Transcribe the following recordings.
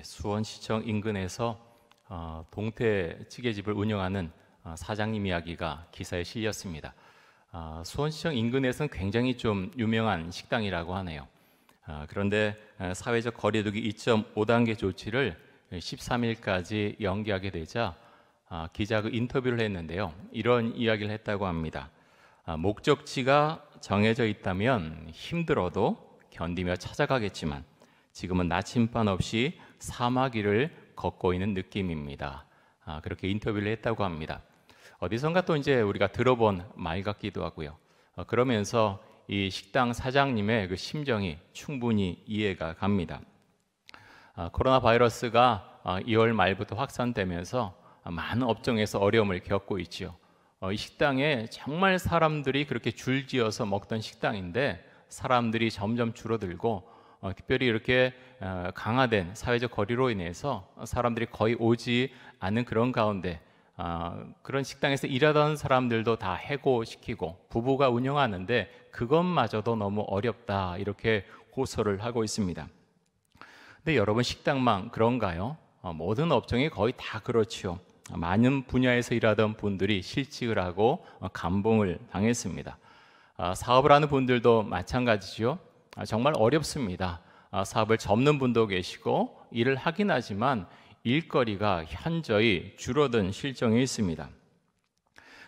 수원시청 인근에서 동태 찌개집을 운영하는 사장님 이야기가 기사에 실렸습니다. 수원시청 인근에서는 굉장히 좀 유명한 식당이라고 하네요. 그런데 사회적 거리두기 2.5단계 조치를 13일까지 연기하게 되자 기자가 인터뷰를 했는데요. 이런 이야기를 했다고 합니다. 목적지가 정해져 있다면 힘들어도 견디며 찾아가겠지만 지금은 나침반 없이 사마귀를 걷고 있는 느낌입니다. 그렇게 인터뷰를 했다고 합니다. 어디선가 또 이제 우리가 들어본 말 같기도 하고요. 그러면서 이 식당 사장님의 그 심정이 충분히 이해가 갑니다. 코로나 바이러스가 2월 말부터 확산되면서 많은 업종에서 어려움을 겪고 있죠. 이 식당에 정말 사람들이 그렇게 줄지어서 먹던 식당인데 사람들이 점점 줄어들고 특별히 이렇게 강화된 사회적 거리로 인해서 사람들이 거의 오지 않는 그런 가운데 그런 식당에서 일하던 사람들도 다 해고시키고 부부가 운영하는데 그것마저도 너무 어렵다 이렇게 호소를 하고 있습니다. 근데 여러분 식당만 그런가요? 모든 업종이 거의 다 그렇죠. 많은 분야에서 일하던 분들이 실직을 하고 감봉을 당했습니다. 사업을 하는 분들도 마찬가지죠. 정말 어렵습니다. 사업을 접는 분도 계시고 일을 하긴 하지만 일거리가 현저히 줄어든 실정에 있습니다.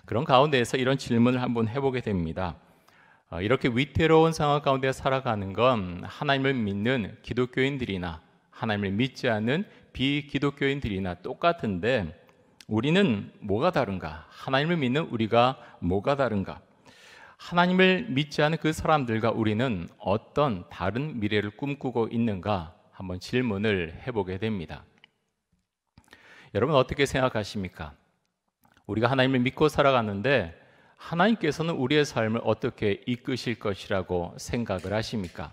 그런 가운데에서 이런 질문을 한번 해보게 됩니다. 이렇게 위태로운 상황 가운데 살아가는 건 하나님을 믿는 기독교인들이나 하나님을 믿지 않는 비기독교인들이나 똑같은데 우리는 뭐가 다른가? 하나님을 믿는 우리가 뭐가 다른가? 하나님을 믿지 않은 그 사람들과 우리는 어떤 다른 미래를 꿈꾸고 있는가? 한번 질문을 해보게 됩니다. 여러분 어떻게 생각하십니까? 우리가 하나님을 믿고 살아가는데 하나님께서는 우리의 삶을 어떻게 이끄실 것이라고 생각을 하십니까?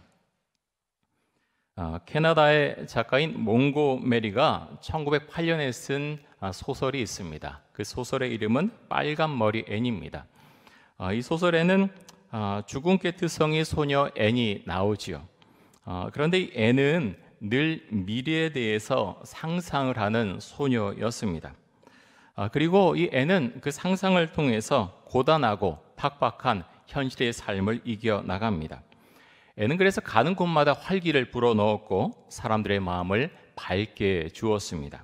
캐나다의 작가인 몽고메리가 1908년에 쓴 소설이 있습니다. 그 소설의 이름은 빨간머리 앤입니다. 이 소설에는 죽은 깨트성이 소녀 앤이 나오지요. 그런데 이 앤은 늘 미래에 대해서 상상을 하는 소녀였습니다. 그리고 이 앤은 그 상상을 통해서 고단하고 팍팍한 현실의 삶을 이겨나갑니다. 앤은 그래서 가는 곳마다 활기를 불어넣었고 사람들의 마음을 밝게 주었습니다.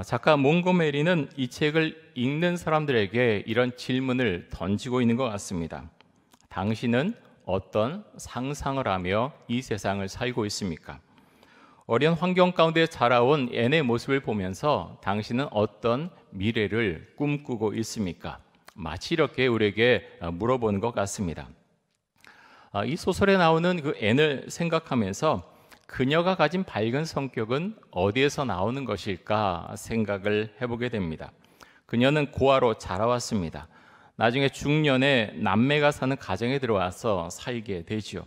작가 몽고메리는 이 책을 읽는 사람들에게 이런 질문을 던지고 있는 것 같습니다. 당신은 어떤 상상을 하며 이 세상을 살고 있습니까? 어려운 환경 가운데 자라온 앤의 모습을 보면서 당신은 어떤 미래를 꿈꾸고 있습니까? 마치 이렇게 우리에게 물어보는 것 같습니다. 이 소설에 나오는 그 앤을 생각하면서 그녀가 가진 밝은 성격은 어디에서 나오는 것일까 생각을 해보게 됩니다. 그녀는 고아로 자라왔습니다. 나중에 중년에 남매가 사는 가정에 들어와서 살게 되죠.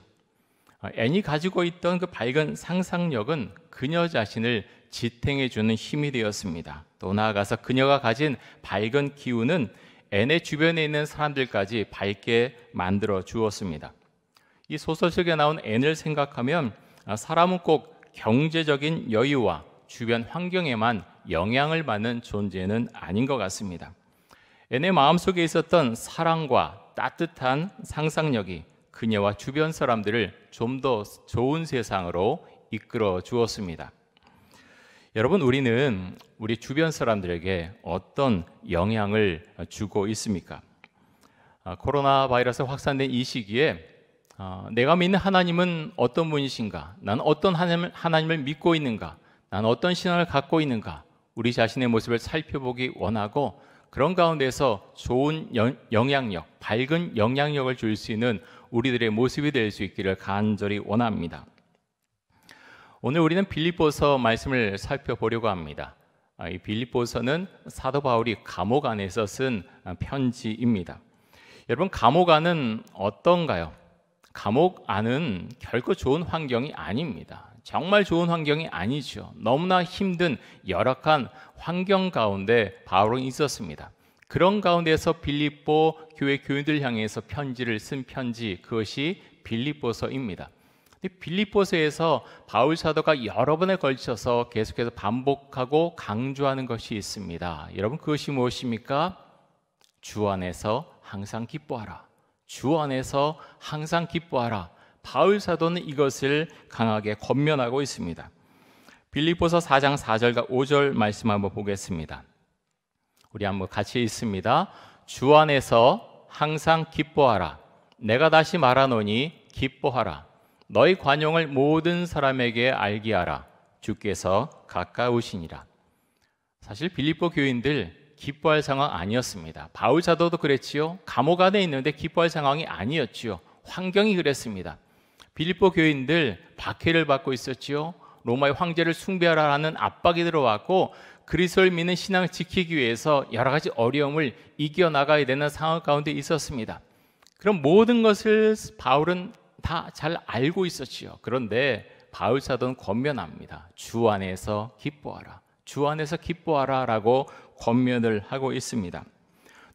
앤이 가지고 있던 그 밝은 상상력은 그녀 자신을 지탱해주는 힘이 되었습니다. 또 나아가서 그녀가 가진 밝은 기운은 앤의 주변에 있는 사람들까지 밝게 만들어 주었습니다. 이 소설 속에 나온 앤을 생각하면 사람은 꼭 경제적인 여유와 주변 환경에만 영향을 받는 존재는 아닌 것 같습니다. 앤의 마음속에 있었던 사랑과 따뜻한 상상력이 그녀와 주변 사람들을 좀 더 좋은 세상으로 이끌어 주었습니다. 여러분, 우리는 우리 주변 사람들에게 어떤 영향을 주고 있습니까? 코로나 바이러스 확산된 이 시기에 내가 믿는 하나님은 어떤 분이신가? 나는 어떤 하나님을 믿고 있는가? 나는 어떤 신앙을 갖고 있는가? 우리 자신의 모습을 살펴보기 원하고 그런 가운데서 좋은 영향력, 밝은 영향력을 줄 수 있는 우리들의 모습이 될 수 있기를 간절히 원합니다. 오늘 우리는 빌립보서 말씀을 살펴보려고 합니다. 이 빌립보서는 사도 바울이 감옥 안에서 쓴 편지입니다. 여러분, 감옥 안은 어떤가요? 감옥 안은 결코 좋은 환경이 아닙니다. 정말 좋은 환경이 아니죠. 너무나 힘든 열악한 환경 가운데 바울은 있었습니다. 그런 가운데서 빌립보 교회 교인들 향해서 편지를 쓴 편지, 그것이 빌립보서입니다. 빌립보서에서 바울 사도가 여러 번에 걸쳐서 계속해서 반복하고 강조하는 것이 있습니다. 여러분, 그것이 무엇입니까? 주 안에서 항상 기뻐하라. 주 안에서 항상 기뻐하라. 바울 사도는 이것을 강하게 권면하고 있습니다. 빌립보서 4장 4절과 5절 말씀 한번 보겠습니다. 우리 한번 같이 읽습니다. 주 안에서 항상 기뻐하라. 내가 다시 말하노니 기뻐하라. 너희 관용을 모든 사람에게 알게 하라. 주께서 가까우시니라. 사실 빌립보 교인들 기뻐할 상황 아니었습니다. 바울 사도도 그랬지요. 감옥 안에 있는데 기뻐할 상황이 아니었지요. 환경이 그랬습니다. 빌립보 교인들 박해를 받고 있었지요. 로마의 황제를 숭배하라는 압박이 들어왔고 그리스도를 믿는 신앙을 지키기 위해서 여러 가지 어려움을 이겨나가야 되는 상황 가운데 있었습니다. 그럼 모든 것을 바울은 다 잘 알고 있었지요. 그런데 바울 사도는 권면합니다. 주 안에서 기뻐하라. 주 안에서 기뻐하라 라고 권면을 하고 있습니다.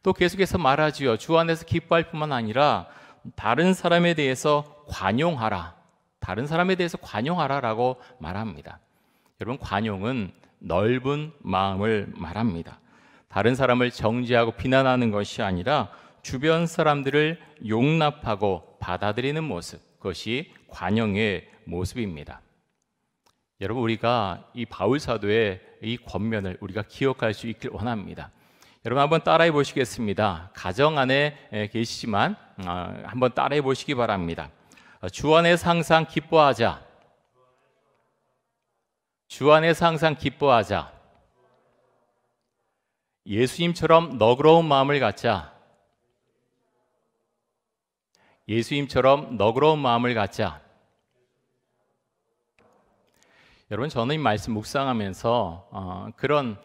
또 계속해서 말하지요. 주 안에서 기뻐할 뿐만 아니라 다른 사람에 대해서 관용하라. 다른 사람에 대해서 관용하라 라고 말합니다. 여러분, 관용은 넓은 마음을 말합니다. 다른 사람을 정죄하고 비난하는 것이 아니라 주변 사람들을 용납하고 받아들이는 모습, 그것이 관용의 모습입니다. 여러분, 우리가 이 바울 사도의 이 권면을 우리가 기억할 수 있길 원합니다. 여러분, 한번 따라해 보시겠습니다. 가정 안에 계시지만 한번 따라해 보시기 바랍니다. 주 안에서 항상 기뻐하자. 주 안에서 항상 기뻐하자. 예수님처럼 너그러운 마음을 갖자. 예수님처럼 너그러운 마음을 갖자. 여러분, 저는 이 말씀 묵상하면서 그런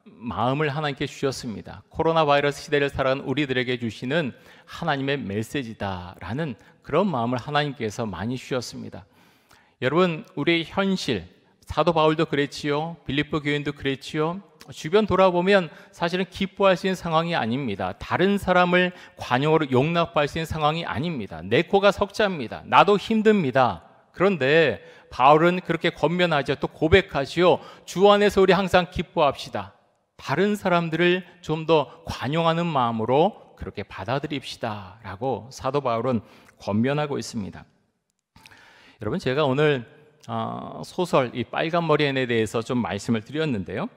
마음을 하나님께 주셨습니다. 코로나 바이러스 시대를 살아가는 우리들에게 주시는 하나님의 메시지다라는 그런 마음을 하나님께서 많이 주셨습니다. 여러분, 우리의 현실, 사도 바울도 그랬지요. 빌립보 교인도 그랬지요. 주변 돌아보면 사실은 기뻐할 수 있는 상황이 아닙니다. 다른 사람을 관용으로 용납할 수 있는 상황이 아닙니다. 내 코가 석자입니다. 나도 힘듭니다. 그런데 바울은 그렇게 권면하죠. 또 고백하지요. 주 안에서 우리 항상 기뻐합시다. 다른 사람들을 좀 더 관용하는 마음으로 그렇게 받아들입시다 라고 사도 바울은 권면하고 있습니다. 여러분, 제가 오늘 소설 이 빨간 머리 앤에 대해서 좀 말씀을 드렸는데요.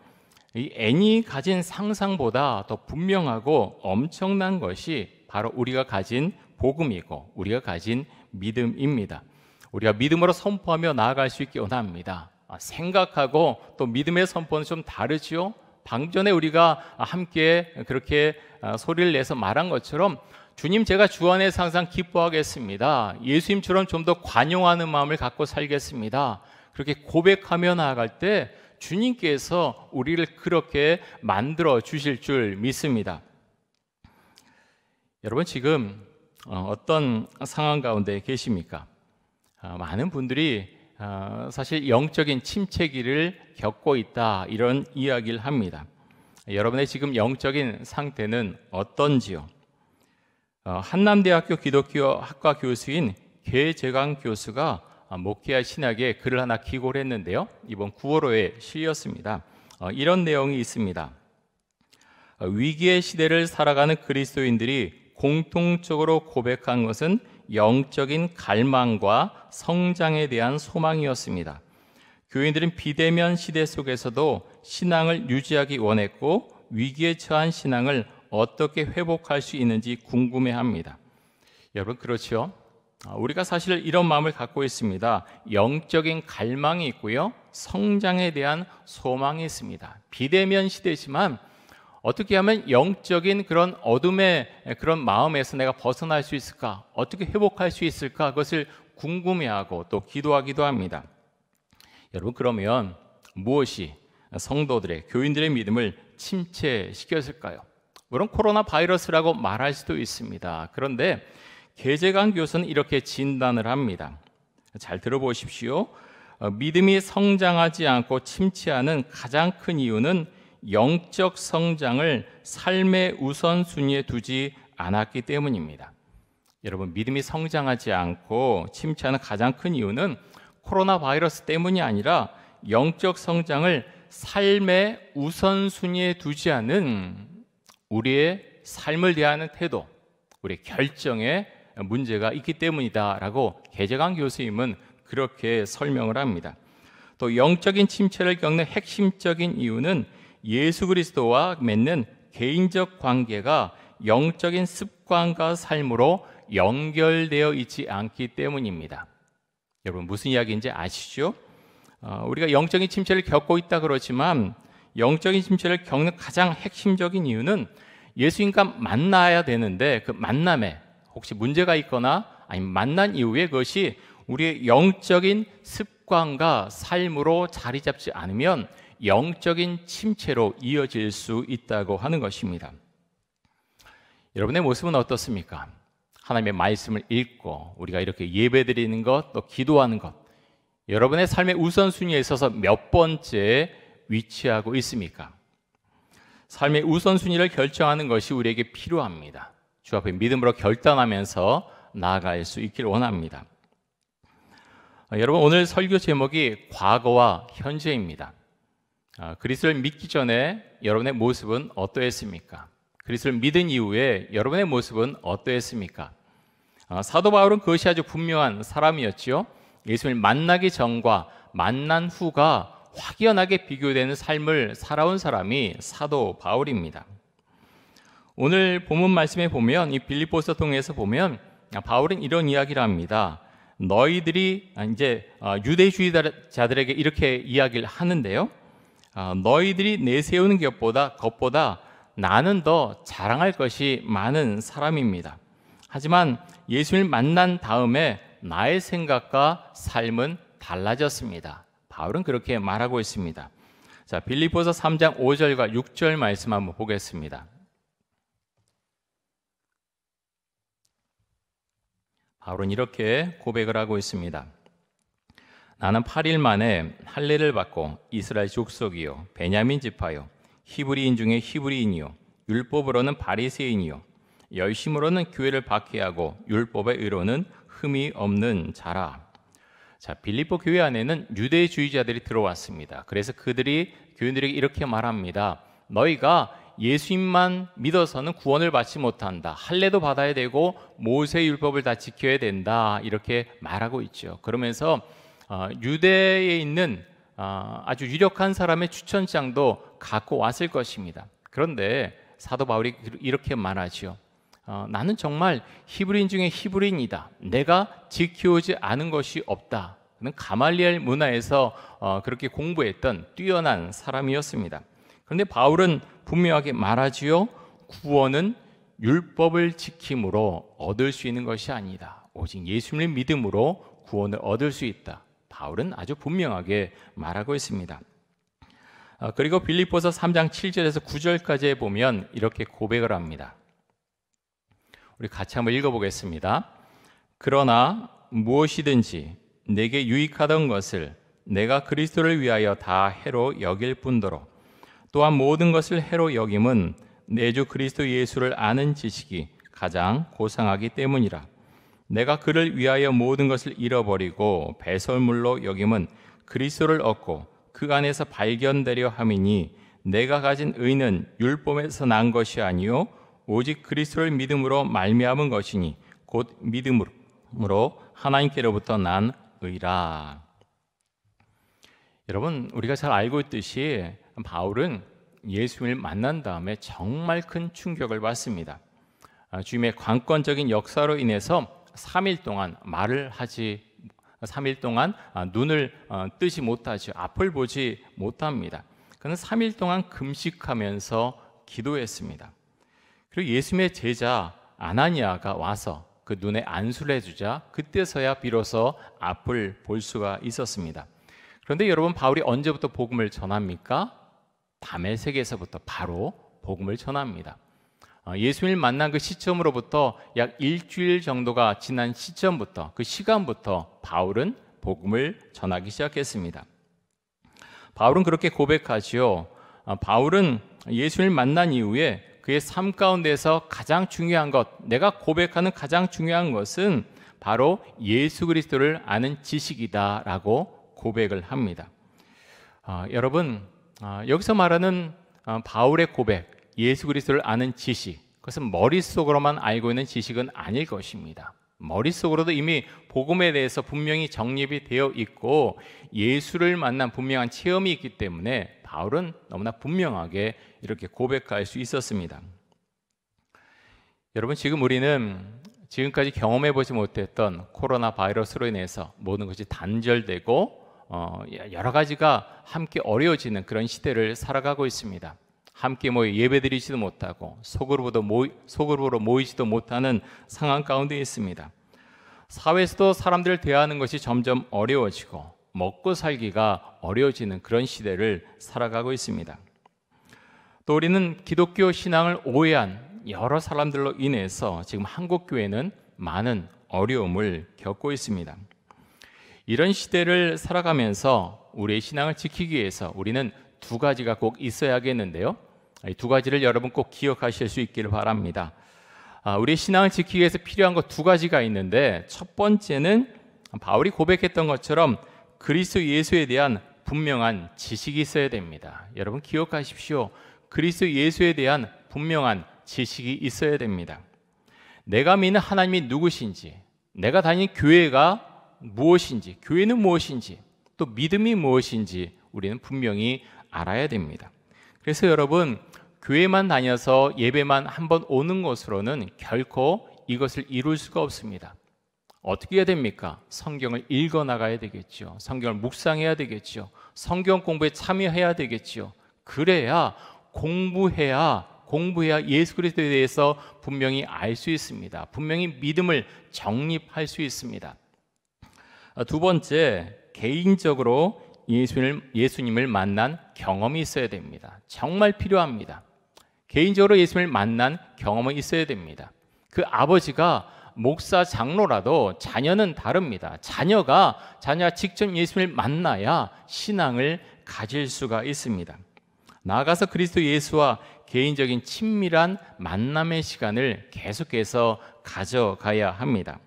이 앤이 가진 상상보다 더 분명하고 엄청난 것이 바로 우리가 가진 복음이고 우리가 가진 믿음입니다. 우리가 믿음으로 선포하며 나아갈 수 있기 원합니다. 생각하고 또 믿음의 선포는 좀 다르지요. 방금 전에 우리가 함께 그렇게 소리를 내서 말한 것처럼 주님, 제가 주 안에서 항상 기뻐하겠습니다. 예수님처럼 좀 더 관용하는 마음을 갖고 살겠습니다. 그렇게 고백하며 나아갈 때 주님께서 우리를 그렇게 만들어 주실 줄 믿습니다. 여러분, 지금 어떤 상황 가운데 계십니까? 많은 분들이 사실 영적인 침체기를 겪고 있다, 이런 이야기를 합니다. 여러분의 지금 영적인 상태는 어떤지요? 한남대학교 기독교 학과 교수인 계재강 교수가 목회와 신학에 글을 하나 기고를 했는데요. 이번 9월호에 실렸습니다. 이런 내용이 있습니다. 위기의 시대를 살아가는 그리스도인들이 공통적으로 고백한 것은 영적인 갈망과 성장에 대한 소망이었습니다. 교인들은 비대면 시대 속에서도 신앙을 유지하기 원했고 위기에 처한 신앙을 어떻게 회복할 수 있는지 궁금해합니다. 여러분, 그렇죠? 우리가 사실 이런 마음을 갖고 있습니다. 영적인 갈망이 있고요, 성장에 대한 소망이 있습니다. 비대면 시대지만 어떻게 하면 영적인 그런 어둠의 그런 마음에서 내가 벗어날 수 있을까? 어떻게 회복할 수 있을까? 그것을 궁금해하고 또 기도하기도 합니다. 여러분, 그러면 무엇이 성도들의, 교인들의 믿음을 침체시켰을까요? 물론 코로나 바이러스라고 말할 수도 있습니다. 그런데 계재강 교수는 이렇게 진단을 합니다. 잘 들어보십시오. 믿음이 성장하지 않고 침체하는 가장 큰 이유는 영적 성장을 삶의 우선순위에 두지 않았기 때문입니다. 여러분, 믿음이 성장하지 않고 침체하는 가장 큰 이유는 코로나 바이러스 때문이 아니라 영적 성장을 삶의 우선순위에 두지 않은 우리의 삶을 대하는 태도, 우리의 결정에 문제가 있기 때문이다라고 개재강 교수님은 그렇게 설명을 합니다. 또 영적인 침체를 겪는 핵심적인 이유는 예수 그리스도와 맺는 개인적 관계가 영적인 습관과 삶으로 연결되어 있지 않기 때문입니다. 여러분, 무슨 이야기인지 아시죠? 우리가 영적인 침체를 겪고 있다 그러지만 영적인 침체를 겪는 가장 핵심적인 이유는 예수님과 만나야 되는데 그 만남에 혹시 문제가 있거나 아니면 만난 이후에 그것이 우리의 영적인 습관과 삶으로 자리 잡지 않으면 영적인 침체로 이어질 수 있다고 하는 것입니다. 여러분의 모습은 어떻습니까? 하나님의 말씀을 읽고 우리가 이렇게 예배드리는 것, 또 기도하는 것, 여러분의 삶의 우선순위에 있어서 몇 번째 위치하고 있습니까? 삶의 우선순위를 결정하는 것이 우리에게 필요합니다. 주 앞에 믿음으로 결단하면서 나아갈 수 있길 원합니다. 여러분, 오늘 설교 제목이 과거와 현재입니다. 그리스도를 믿기 전에 여러분의 모습은 어떠했습니까? 그리스도를 믿은 이후에 여러분의 모습은 어떠했습니까? 사도 바울은 그것이 아주 분명한 사람이었지요. 예수님을 만나기 전과 만난 후가 확연하게 비교되는 삶을 살아온 사람이 사도 바울입니다. 오늘 본문 말씀에 보면 이 빌립보서 통해서 보면 바울은 이런 이야기를 합니다. 너희들이 이제 유대주의자들에게 이렇게 이야기를 하는데요. 너희들이 내세우는 것보다 나는 더 자랑할 것이 많은 사람입니다. 하지만 예수님을 만난 다음에 나의 생각과 삶은 달라졌습니다. 바울은 그렇게 말하고 있습니다. 자, 빌립보서 3장 5절과 6절 말씀 한번 보겠습니다. 바울은 이렇게 고백을 하고 있습니다. 나는 8일 만에 할례를 받고 이스라엘 족속이요 베냐민 지파요 히브리인 중에 히브리인이요 율법으로는 바리새인이요 열심으로는 교회를 박해하고 율법의 의로는 흠이 없는 자라. 자, 빌립보 교회 안에는 유대주의자들이 들어왔습니다. 그래서 그들이 교인들에게 이렇게 말합니다. 너희가 예수님만 믿어서는 구원을 받지 못한다. 할례도 받아야 되고 모세 율법을 다 지켜야 된다. 이렇게 말하고 있죠. 그러면서 유대에 있는 아주 유력한 사람의 추천장도 갖고 왔을 것입니다. 그런데 사도 바울이 이렇게 말하죠. 나는 정말 히브리인 중에 히브리인이다. 내가 지켜오지 않은 것이 없다. 그는 가말리엘 문화에서 그렇게 공부했던 뛰어난 사람이었습니다. 그런데 바울은 분명하게 말하지요. 구원은 율법을 지킴으로 얻을 수 있는 것이 아니다. 오직 예수님을 믿음으로 구원을 얻을 수 있다. 바울은 아주 분명하게 말하고 있습니다. 그리고 빌립보서 3장 7절에서 9절까지 보면 이렇게 고백을 합니다. 우리 같이 한번 읽어보겠습니다. 그러나 무엇이든지 내게 유익하던 것을 내가 그리스도를 위하여 다 해로 여길 뿐더러 또한 모든 것을 해로 여김은 내 주 그리스도 예수를 아는 지식이 가장 고상하기 때문이라. 내가 그를 위하여 모든 것을 잃어버리고 배설물로 여김은 그리스도를 얻고 그 안에서 발견되려 함이니 내가 가진 의는 율법에서 난 것이 아니요 오직 그리스도를 믿음으로 말미암은 것이니 곧 믿음으로 하나님께로부터 난 의라. 여러분, 우리가 잘 알고 있듯이 바울은 예수님을 만난 다음에 정말 큰 충격을 받습니다. 주님의 관건적인 역사로 인해서 3일 동안 말을 하지 3일 동안 눈을 뜨지 못하죠. 앞을 보지 못합니다. 그는 3일 동안 금식하면서 기도했습니다. 그리고 예수님의 제자 아나니아가 와서 그 눈에 안수를 해주자 그때서야 비로소 앞을 볼 수가 있었습니다. 그런데 여러분, 바울이 언제부터 복음을 전합니까? 다메섹에서부터 바로 복음을 전합니다. 예수님을 만난 그 시점으로부터 약 일주일 정도가 지난 시점부터 그 시간부터 바울은 복음을 전하기 시작했습니다. 바울은 그렇게 고백하지요. 바울은 예수님을 만난 이후에 그의 삶 가운데서 가장 중요한 것, 내가 고백하는 가장 중요한 것은 바로 예수 그리스도를 아는 지식이다라고 고백을 합니다. 여러분, 여기서 말하는 바울의 고백, 예수 그리스도를 아는 지식, 그것은 머릿속으로만 알고 있는 지식은 아닐 것입니다. 머릿속으로도 이미 복음에 대해서 분명히 정립이 되어 있고 예수를 만난 분명한 체험이 있기 때문에 바울은 너무나 분명하게 이렇게 고백할 수 있었습니다. 여러분, 지금 우리는 지금까지 경험해 보지 못했던 코로나 바이러스로 인해서 모든 것이 단절되고 여러 가지가 함께 어려워지는 그런 시대를 살아가고 있습니다. 함께 모여 예배드리지도 못하고 소그룹으로 모이지도 못하는 상황 가운데 있습니다. 사회에서도 사람들을 대하는 것이 점점 어려워지고 먹고 살기가 어려워지는 그런 시대를 살아가고 있습니다. 또 우리는 기독교 신앙을 오해한 여러 사람들로 인해서 지금 한국 교회는 많은 어려움을 겪고 있습니다. 이런 시대를 살아가면서 우리의 신앙을 지키기 위해서 우리는 두 가지가 꼭 있어야겠는데요. 이 두 가지를 여러분 꼭 기억하실 수 있기를 바랍니다. 우리의 신앙을 지키기 위해서 필요한 것 두 가지가 있는데, 첫 번째는 바울이 고백했던 것처럼 그리스도 예수에 대한 분명한 지식이 있어야 됩니다. 여러분 기억하십시오. 그리스도 예수에 대한 분명한 지식이 있어야 됩니다. 내가 믿는 하나님이 누구신지, 내가 다니는 교회가 무엇인지, 교회는 무엇인지, 또 믿음이 무엇인지 우리는 분명히 알아야 됩니다. 그래서 여러분, 교회만 다녀서 예배만 한번 오는 것으로는 결코 이것을 이룰 수가 없습니다. 어떻게 해야 됩니까? 성경을 읽어나가야 되겠죠. 성경을 묵상해야 되겠죠. 성경 공부에 참여해야 되겠죠. 그래야 공부해야 예수 그리스도에 대해서 분명히 알 수 있습니다. 분명히 믿음을 정립할 수 있습니다. 두 번째, 개인적으로 예수님을 만난 경험이 있어야 됩니다. 정말 필요합니다. 개인적으로 예수님을 만난 경험이 있어야 됩니다. 그 아버지가 목사 장로라도 자녀는 다릅니다. 자녀가 직접 예수님을 만나야 신앙을 가질 수가 있습니다. 나아가서 그리스도 예수와 개인적인 친밀한 만남의 시간을 계속해서 가져가야 합니다.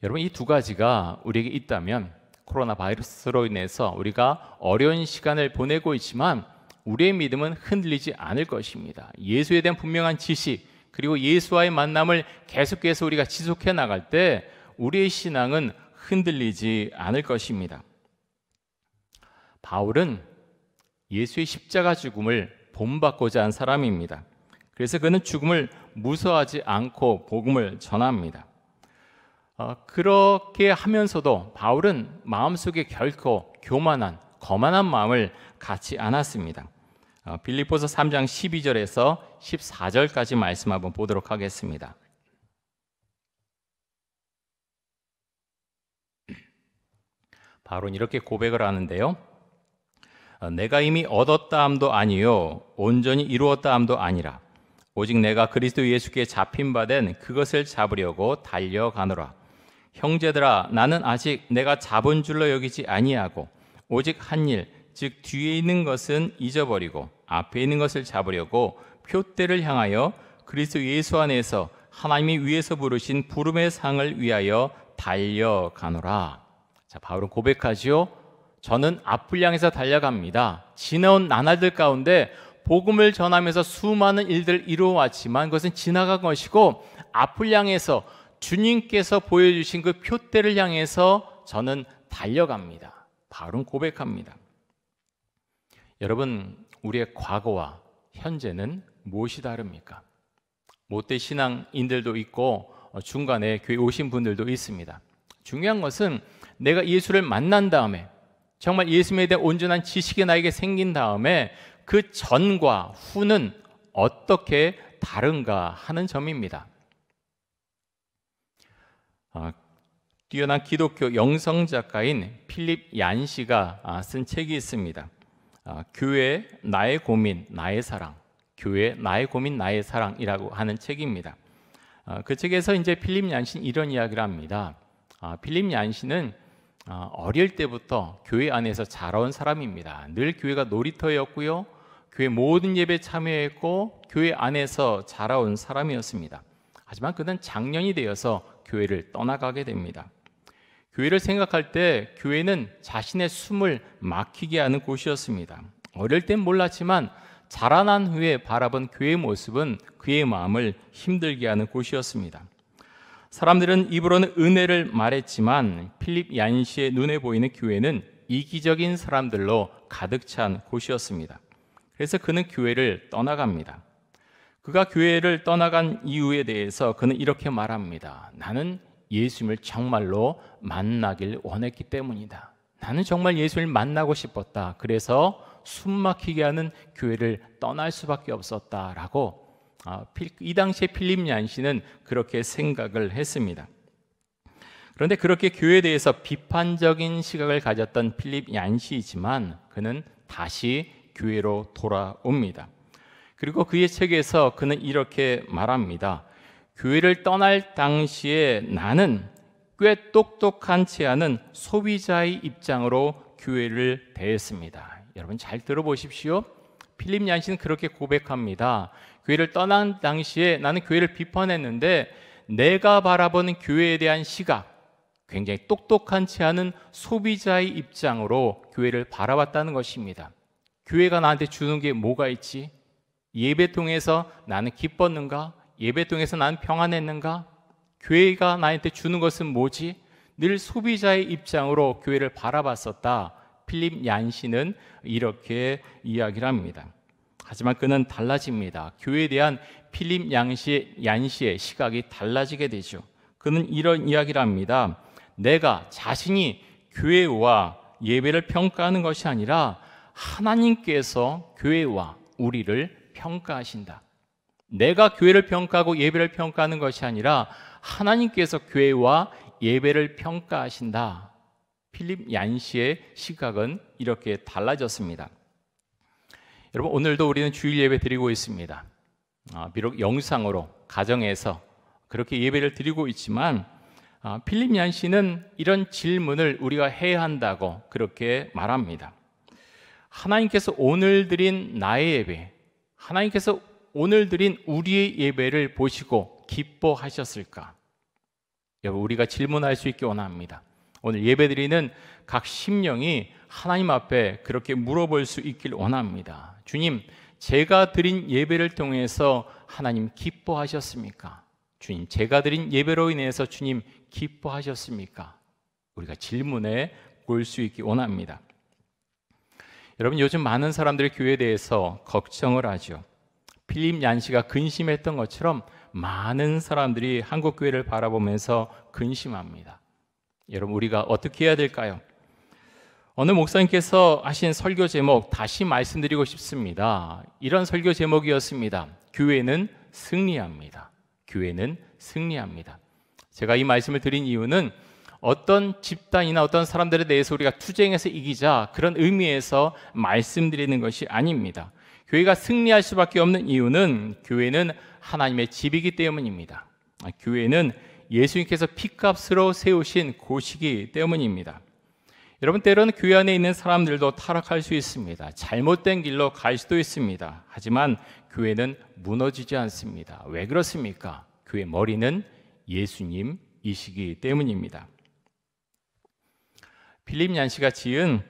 여러분, 이 두 가지가 우리에게 있다면 코로나 바이러스로 인해서 우리가 어려운 시간을 보내고 있지만 우리의 믿음은 흔들리지 않을 것입니다. 예수에 대한 분명한 지식, 그리고 예수와의 만남을 계속해서 우리가 지속해 나갈 때 우리의 신앙은 흔들리지 않을 것입니다. 바울은 예수의 십자가 죽음을 본받고자 한 사람입니다. 그래서 그는 죽음을 무서워하지 않고 복음을 전합니다. 그렇게 하면서도 바울은 마음속에 결코 거만한 마음을 갖지 않았습니다. 빌립보서 3장 12절에서 14절까지 말씀 한번 보도록 하겠습니다. 바울은 이렇게 고백을 하는데요. 내가 이미 얻었다 함도 아니요 온전히 이루었다 함도 아니라 오직 내가 그리스도 예수께 잡힌 바 된 그것을 잡으려고 달려가노라. 형제들아, 나는 아직 내가 잡은 줄로 여기지 아니하고 오직 한 일, 즉 뒤에 있는 것은 잊어버리고 앞에 있는 것을 잡으려고 표대를 향하여 그리스도 예수 안에서 하나님이 위에서 부르신 부름의 상을 위하여 달려가노라. 자, 바울은 고백하지요. 저는 앞을 향해서 달려갑니다. 지나온 나날들 가운데 복음을 전하면서 수많은 일들을 이루어왔지만 그것은 지나간 것이고 앞을 향해서 주님께서 보여주신 그 표대를 향해서 저는 달려갑니다. 바울은 고백합니다. 여러분, 우리의 과거와 현재는 무엇이 다릅니까? 못된 신앙인들도 있고 중간에 교회 오신 분들도 있습니다. 중요한 것은 내가 예수를 만난 다음에 정말 예수님에 대한 온전한 지식이 나에게 생긴 다음에 그 전과 후는 어떻게 다른가 하는 점입니다. 뛰어난 기독교 영성 작가인 필립 얀 씨가 쓴 책이 있습니다. 교회 나의 고민 나의 사랑, 교회 나의 고민 나의 사랑이라고 하는 책입니다. 그 책에서 이제 필립 얀 씨는 이런 이야기를 합니다. 필립 얀 씨는 어릴 때부터 교회 안에서 자라온 사람입니다. 늘 교회가 놀이터였고요. 교회 모든 예배에 참여했고 교회 안에서 자라온 사람이었습니다. 하지만 그는 장년이 되어서 교회를 떠나가게 됩니다. 교회를 생각할 때 교회는 자신의 숨을 막히게 하는 곳이었습니다. 어릴 땐 몰랐지만 자라난 후에 바라본 교회의 모습은 그의 마음을 힘들게 하는 곳이었습니다. 사람들은 입으로는 은혜를 말했지만 필립 얀시의 눈에 보이는 교회는 이기적인 사람들로 가득 찬 곳이었습니다. 그래서 그는 교회를 떠나갑니다. 그가 교회를 떠나간 이유에 대해서 그는 이렇게 말합니다. 나는 예수님을 정말로 만나길 원했기 때문이다. 나는 정말 예수님을 만나고 싶었다. 그래서 숨 막히게 하는 교회를 떠날 수밖에 없었다라고 이 당시에 필립 얀시는 그렇게 생각을 했습니다. 그런데 그렇게 교회에 대해서 비판적인 시각을 가졌던 필립 얀시이지만 그는 다시 교회로 돌아옵니다. 그리고 그의 책에서 그는 이렇게 말합니다. 교회를 떠날 당시에 나는 꽤 똑똑한 채 하는 소비자의 입장으로 교회를 대했습니다. 여러분 잘 들어보십시오. 필립 얀시는 그렇게 고백합니다. 교회를 떠난 당시에 나는 교회를 비판했는데 내가 바라보는 교회에 대한 시각, 굉장히 똑똑한 채 하는 소비자의 입장으로 교회를 바라봤다는 것입니다. 교회가 나한테 주는 게 뭐가 있지? 예배 통해서 나는 기뻤는가? 예배 통해서 나는 평안했는가? 교회가 나한테 주는 것은 뭐지? 늘 소비자의 입장으로 교회를 바라봤었다. 필립 얀시는 이렇게 이야기를 합니다. 하지만 그는 달라집니다. 교회에 대한 필립 얀시의 시각이 달라지게 되죠. 그는 이런 이야기를 합니다. 내가 자신이 교회와 예배를 평가하는 것이 아니라 하나님께서 교회와 우리를 평가하신다. 내가 교회를 평가하고 예배를 평가하는 것이 아니라 하나님께서 교회와 예배를 평가하신다. 필립 얀시의 시각은 이렇게 달라졌습니다. 여러분 오늘도 우리는 주일 예배 드리고 있습니다. 비록 영상으로 가정에서 그렇게 예배를 드리고 있지만 필립 얀시는 이런 질문을 우리가 해야 한다고 그렇게 말합니다. 하나님께서 오늘 드린 나의 예배, 하나님께서 오늘 드린 우리의 예배를 보시고 기뻐하셨을까? 여러분 우리가 질문할 수 있게 원합니다. 오늘 예배드리는 각 심령이 하나님 앞에 그렇게 물어볼 수 있길 원합니다. 주님, 제가 드린 예배를 통해서 하나님 기뻐하셨습니까? 주님, 제가 드린 예배로 인해서 주님 기뻐하셨습니까? 우리가 질문에 볼 수 있기 원합니다. 여러분 요즘 많은 사람들이 교회에 대해서 걱정을 하죠. 필립 얀시가 근심했던 것처럼 많은 사람들이 한국 교회를 바라보면서 근심합니다. 여러분 우리가 어떻게 해야 될까요? 어느 목사님께서 하신 설교 제목 다시 말씀드리고 싶습니다. 이런 설교 제목이었습니다. 교회는 승리합니다. 교회는 승리합니다. 제가 이 말씀을 드린 이유는 어떤 집단이나 어떤 사람들에 대해서 우리가 투쟁해서 이기자 그런 의미에서 말씀드리는 것이 아닙니다. 교회가 승리할 수밖에 없는 이유는 교회는 하나님의 집이기 때문입니다. 교회는 예수님께서 피값으로 세우신 곳이기 때문입니다. 여러분 때로는 교회 안에 있는 사람들도 타락할 수 있습니다. 잘못된 길로 갈 수도 있습니다. 하지만 교회는 무너지지 않습니다. 왜 그렇습니까? 교회 머리는 예수님이시기 때문입니다. 필립 얀시가 지은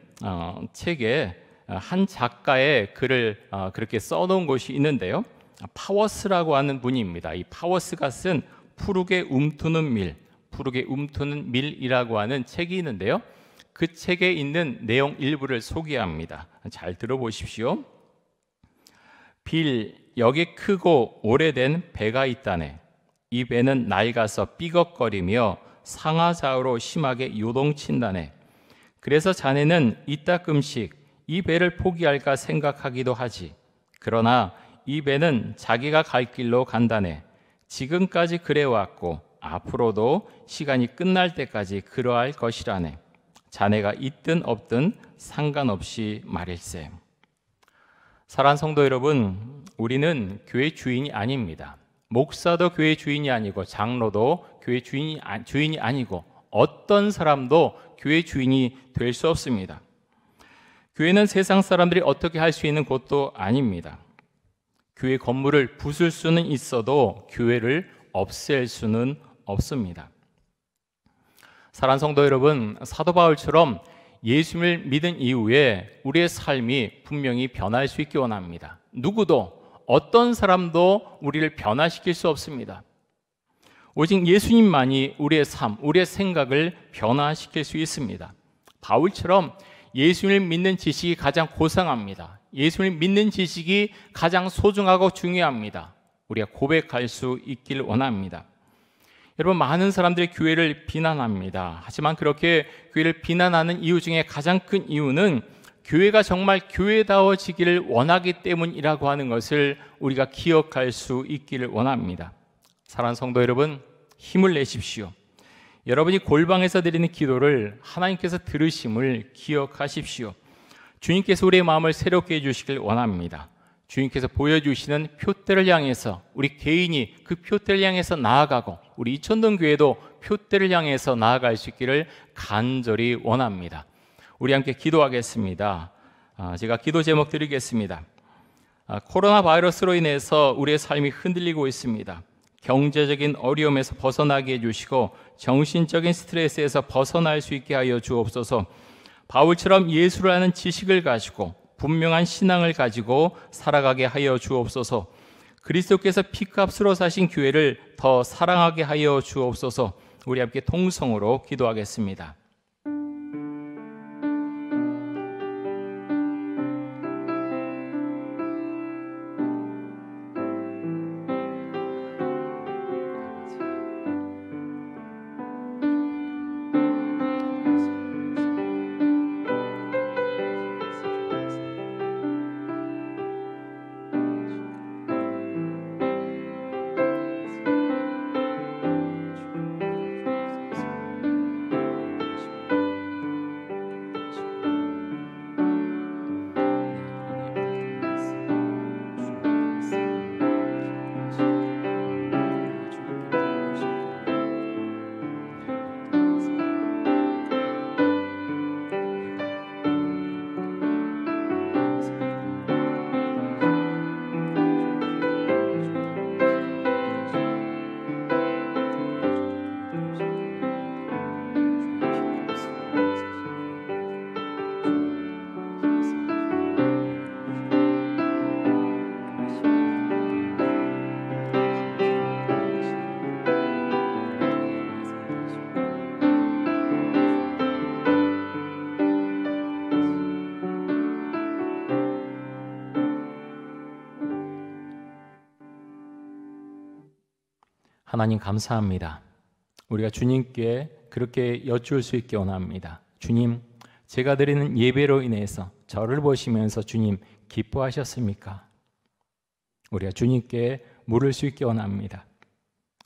책에 한 작가의 글을 그렇게 써놓은 곳이 있는데요. 파워스라고 하는 분입니다. 이 파워스가 쓴 푸르게 움트는 밀이라고 하는 책이 있는데요. 그 책에 있는 내용 일부를 소개합니다. 잘 들어보십시오. 빌, 여기 크고 오래된 배가 있다네. 이 배는 낡아서 삐걱거리며 상하좌우로 심하게 요동친다네. 그래서 자네는 이따금씩 이 배를 포기할까 생각하기도 하지. 그러나 이 배는 자기가 갈 길로 간다네. 지금까지 그래왔고 앞으로도 시간이 끝날 때까지 그러할 것이라네. 자네가 있든 없든 상관없이 말일세. 사랑하는 성도 여러분, 우리는 교회 주인이 아닙니다. 목사도 교회 주인이 아니고 장로도 교회 주인이 아니고 어떤 사람도 교회 주인이 될 수 없습니다. 교회는 세상 사람들이 어떻게 할 수 있는 곳도 아닙니다. 교회 건물을 부술 수는 있어도 교회를 없앨 수는 없습니다. 사랑하는 성도 여러분, 사도 바울처럼 예수님을 믿은 이후에 우리의 삶이 분명히 변할 수 있기 원합니다. 누구도, 어떤 사람도 우리를 변화시킬 수 없습니다. 오직 예수님만이 우리의 삶, 우리의 생각을 변화시킬 수 있습니다. 바울처럼 예수님을 믿는 지식이 가장 고상합니다. 예수님을 믿는 지식이 가장 소중하고 중요합니다. 우리가 고백할 수 있길 원합니다. 여러분, 많은 사람들이 교회를 비난합니다. 하지만 그렇게 교회를 비난하는 이유 중에 가장 큰 이유는 교회가 정말 교회다워지기를 원하기 때문이라고 하는 것을 우리가 기억할 수 있기를 원합니다. 사랑하는 성도 여러분, 힘을 내십시오. 여러분이 골방에서 드리는 기도를 하나님께서 들으심을 기억하십시오. 주님께서 우리의 마음을 새롭게 해주시길 원합니다. 주님께서 보여주시는 표대를 향해서 우리 개인이 그 표대를 향해서 나아가고 우리 이천동 교회도 표대를 향해서 나아갈 수 있기를 간절히 원합니다. 우리 함께 기도하겠습니다. 제가 기도 제목 드리겠습니다. 코로나 바이러스로 인해서 우리의 삶이 흔들리고 있습니다. 경제적인 어려움에서 벗어나게 해주시고 정신적인 스트레스에서 벗어날 수 있게 하여 주옵소서. 바울처럼 예수를 아는 지식을 가지고 분명한 신앙을 가지고 살아가게 하여 주옵소서. 그리스도께서 피값으로 사신 교회를 더 사랑하게 하여 주옵소서. 우리 함께 통성으로 기도하겠습니다. 하나님 감사합니다. 우리가 주님께 그렇게 여쭈을 수 있게 원합니다. 주님, 제가 드리는 예배로 인해서 저를 보시면서 주님 기뻐하셨습니까? 우리가 주님께 물을 수 있게 원합니다.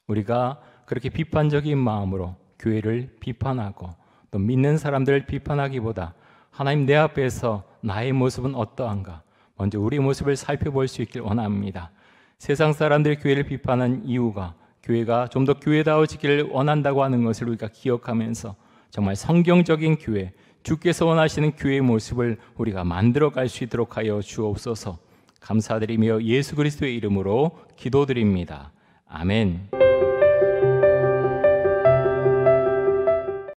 우리가 그렇게 비판적인 마음으로 교회를 비판하고 또 믿는 사람들을 비판하기보다 하나님 내 앞에서 나의 모습은 어떠한가 먼저 우리 모습을 살펴볼 수 있길 원합니다. 세상 사람들이 교회를 비판하는 이유가 교회가 좀 더 교회다워지기를 원한다고 하는 것을 우리가 기억하면서 정말 성경적인 교회, 주께서 원하시는 교회의 모습을 우리가 만들어갈 수 있도록 하여 주옵소서. 감사드리며 예수 그리스도의 이름으로 기도드립니다. 아멘.